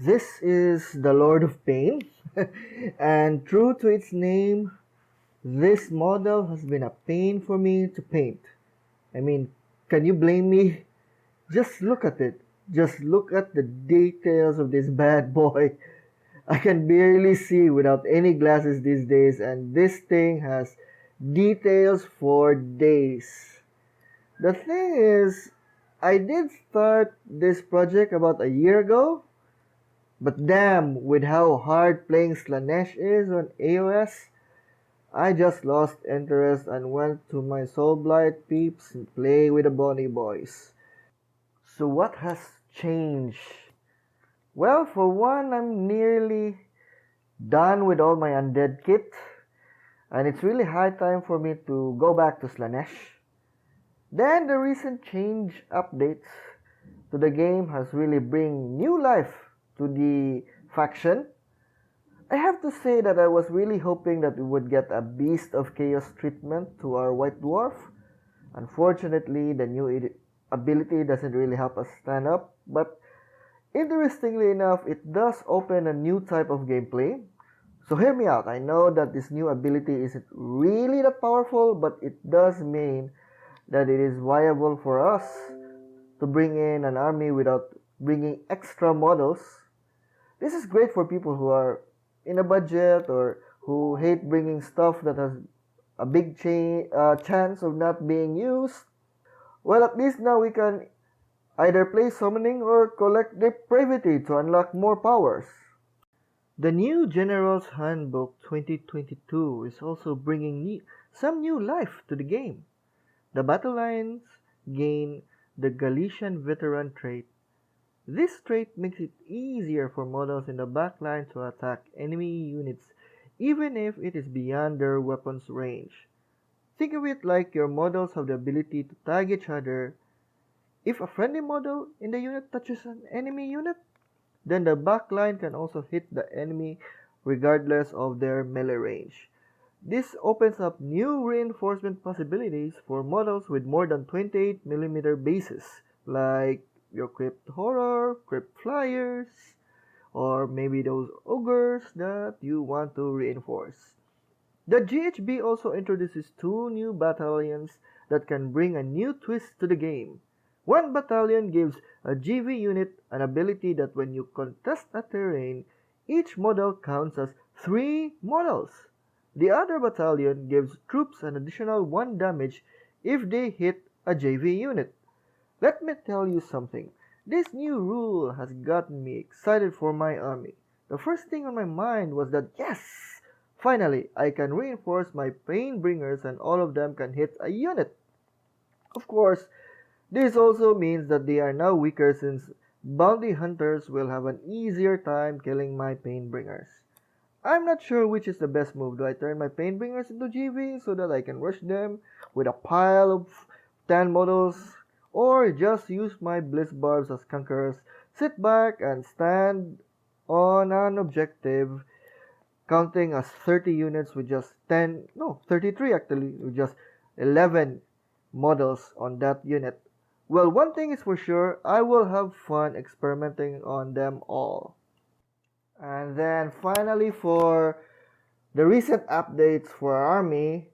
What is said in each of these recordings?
This is the Lord of Pain, and true to its name, this model has been a pain for me to paint. I mean, can you blame me? Just look at it. Just look at the details of this bad boy. I can barely see without any glasses these days, and this thing has details for days. The thing is, I did start this project about a year ago, but damn, with how hard playing Slaanesh is on AOS, I just lost interest and went to my Soulblight peeps and play with the Bonnie boys. So what has changed? Well, for one, I'm nearly done with all my undead kit, and it's really high time for me to go back to Slaanesh. Then the recent change updates to the game has really bring new life to the faction. I have to say that I was really hoping that we would get a Beast of Chaos treatment to our White Dwarf. Unfortunately, the new ability doesn't really help us stand up, but interestingly enough, it does open a new type of gameplay. So hear me out. I know that this new ability isn't really that powerful, but it does mean that it is viable for us to bring in an army without bringing extra models. This is great for people who are in a budget or who hate bringing stuff that has a big chance of not being used. Well, at least now we can either play summoning or collect depravity to unlock more powers. The new General's Handbook 2022 is also bringing some new life to the game. The battle lines gain the Galician veteran trait. This trait makes it easier for models in the back line to attack enemy units even if it is beyond their weapon's range. Think of it like your models have the ability to tag each other. If a friendly model in the unit touches an enemy unit, then the back line can also hit the enemy regardless of their melee range. This opens up new reinforcement possibilities for models with more than 28mm bases, like your Crypt Horror, Crypt Flyers, or maybe those ogres that you want to reinforce. The GHB also introduces two new battalions that can bring a new twist to the game. One battalion gives a GV unit an ability that when you contest a terrain, each model counts as 3 models. The other battalion gives troops an additional 1 damage if they hit a JV unit. Let me tell you something. This new rule has gotten me excited for my army. The first thing on my mind was that yes! Finally, I can reinforce my pain bringers and all of them can hit a unit. Of course, this also means that they are now weaker since bounty hunters will have an easier time killing my pain bringers. I'm not sure which is the best move. Do I turn my pain bringers into GV so that I can rush them with a pile of 10 models, or just use my bliss barbs as conquerors, sit back and stand on an objective counting as 30 units with just 33 actually, with just 11 models on that unit. Well, one thing is for sure, I will have fun experimenting on them all. And then finally for the recent updates for our army,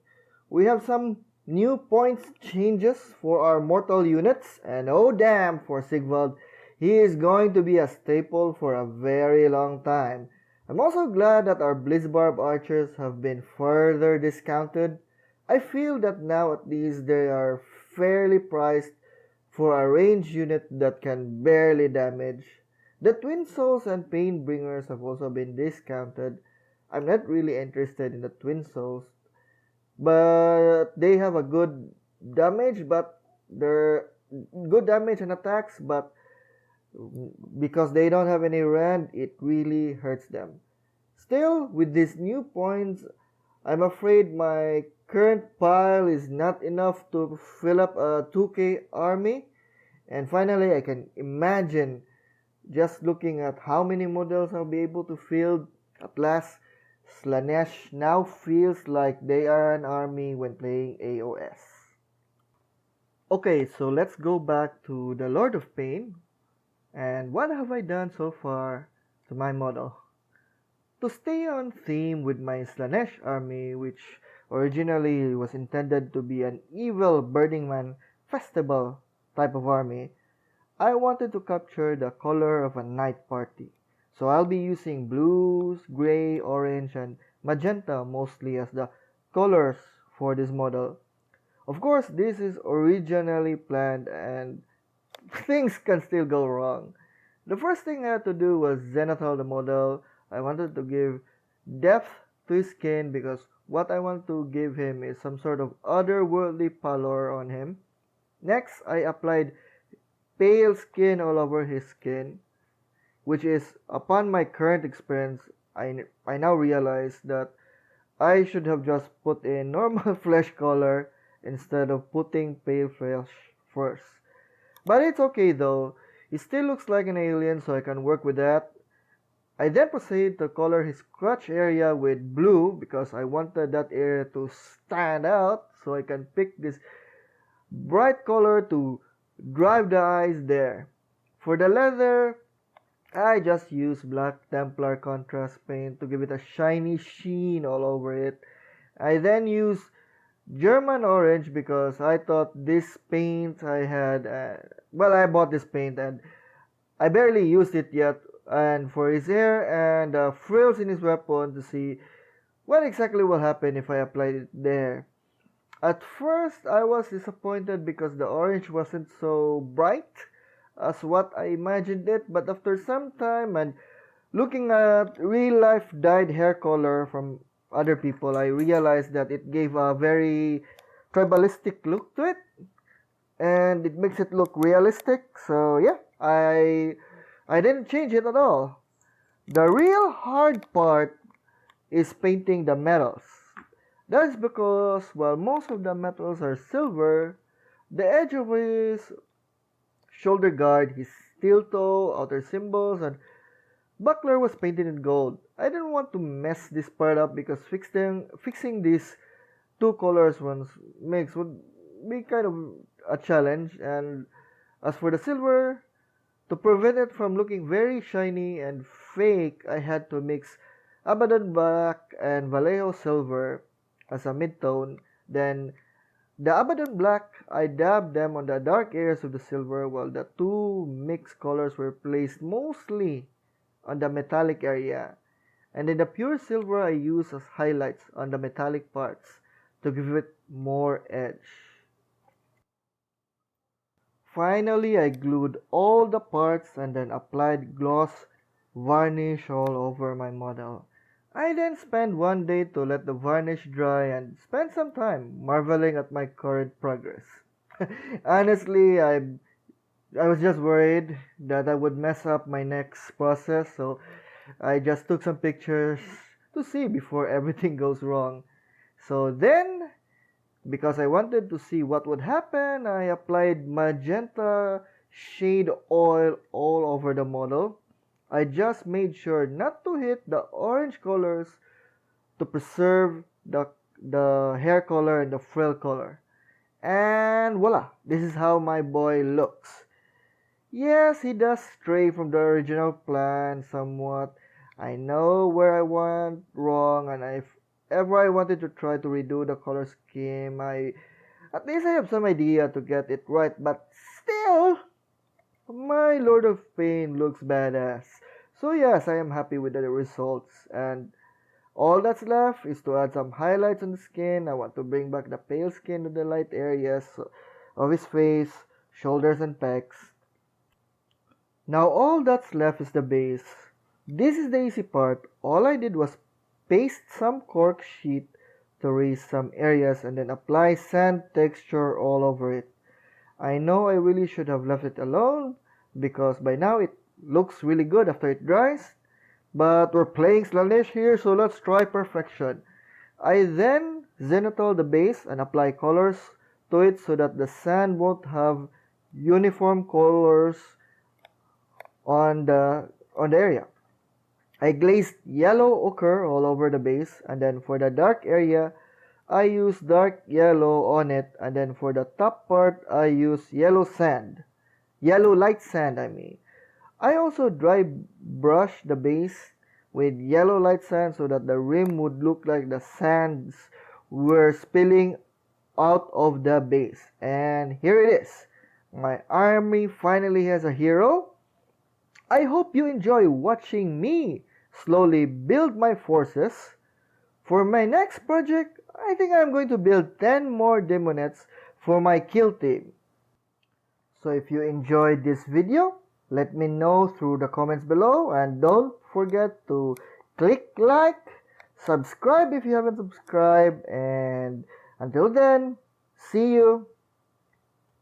we have some new points changes for our mortal units, and oh damn for Sigvald, he is going to be a staple for a very long time. I'm also glad that our Blizzbarb archers have been further discounted. I feel that now at least they are fairly priced for a range unit that can barely damage. The Twin Souls and Pain Bringers have also been discounted. I'm not really interested in the Twin Souls, but they have a good damage, but they're good damage and attacks, but because they don't have any rend, it really hurts them. Still, with these new points, I'm afraid my current pile is not enough to fill up a 2k army. And finally, I can imagine just looking at how many models I'll be able to field. At last, Slaanesh now feels like they are an army when playing AOS. Okay, so let's go back to the Lord of Pain. And what have I done so far? to my model. To stay on theme with my Slaanesh army, which originally was intended to be an evil Burning Man festival type of army, I wanted to capture the color of a night party. So I'll be using blues, gray, orange, and magenta mostly as the colors for this model. Of course, this is originally planned and things can still go wrong. The first thing I had to do was zenithal the model. I wanted to give depth to his skin because what I want to give him is some sort of otherworldly pallor on him. Next, I applied pale skin all over his skin, which is, upon my current experience, I now realize that I should have just put in normal flesh color instead of putting pale flesh first. But it's okay though, he still looks like an alien, so I can work with that. I then proceed to color his crotch area with blue because I wanted that area to stand out, so I can pick this bright color to drive the eyes there. For the leather, I just use black Templar contrast paint to give it a shiny sheen all over it. I then use German orange because I thought this paint I had, I bought this paint and I barely used it yet. And for his hair and frills in his weapon to see what exactly will happen if I applied it there. At first, I was disappointed because the orange wasn't so bright as what I imagined it, but after some time and looking at real life dyed hair color from other people, I realized that it gave a very tribalistic look to it and it makes it look realistic. So yeah, I didn't change it at all. The real hard part is painting the metals. That's because while most of the metals are silver, the edge of his shoulder guard, his steel toe, outer symbols, and buckler was painted in gold. I didn't want to mess this part up because fixing these two colors once mixed would be kind of a challenge. And as for the silver, to prevent it from looking very shiny and fake, I had to mix Abaddon Black and Vallejo Silver as a midtone. Then the Abaddon Black, I dabbed them on the dark areas of the silver while the two mixed colors were placed mostly on the metallic area. And then the pure silver I used as highlights on the metallic parts to give it more edge. Finally, I glued all the parts and then applied gloss varnish all over my model. I then spent one day to let the varnish dry and spent some time marveling at my current progress. Honestly, I was just worried that I would mess up my next process, so I just took some pictures to see before everything goes wrong. So then, because I wanted to see what would happen, I applied magenta shade oil all over the model. I just made sure not to hit the orange colors to preserve the hair color and the frill color. And voila, this is how my boy looks. Yes, he does stray from the original plan somewhat. I know where I went wrong, and if ever I wanted to try to redo the color scheme, at least I have some idea to get it right, but still, my Lord of Pain looks badass. So yes, I am happy with the results, and all that's left is to add some highlights on the skin. I want to bring back the pale skin to the light areas of his face, shoulders, and pecs. Now all that's left is the base. This is the easy part. All I did was paste some cork sheet to raise some areas and then apply sand texture all over it. I know I really should have left it alone because by now it looks really good after it dries, but we're playing Slaanesh here, so let's try perfection. I then zenithal the base and apply colors to it so that the sand won't have uniform colors on the area. I glazed yellow ochre all over the base, and then for the dark area, I use dark yellow on it, and then for the top part, I use yellow sand. Yellow light sand, I mean. I also dry brush the base with yellow light sand so that the rim would look like the sands were spilling out of the base. And here it is. My army finally has a hero. I hope you enjoy watching me slowly build my forces. For my next project, I think I'm going to build 10 more demonettes for my kill team. So if you enjoyed this video, let me know through the comments below, and don't forget to click like, subscribe if you haven't subscribed, and until then, see you.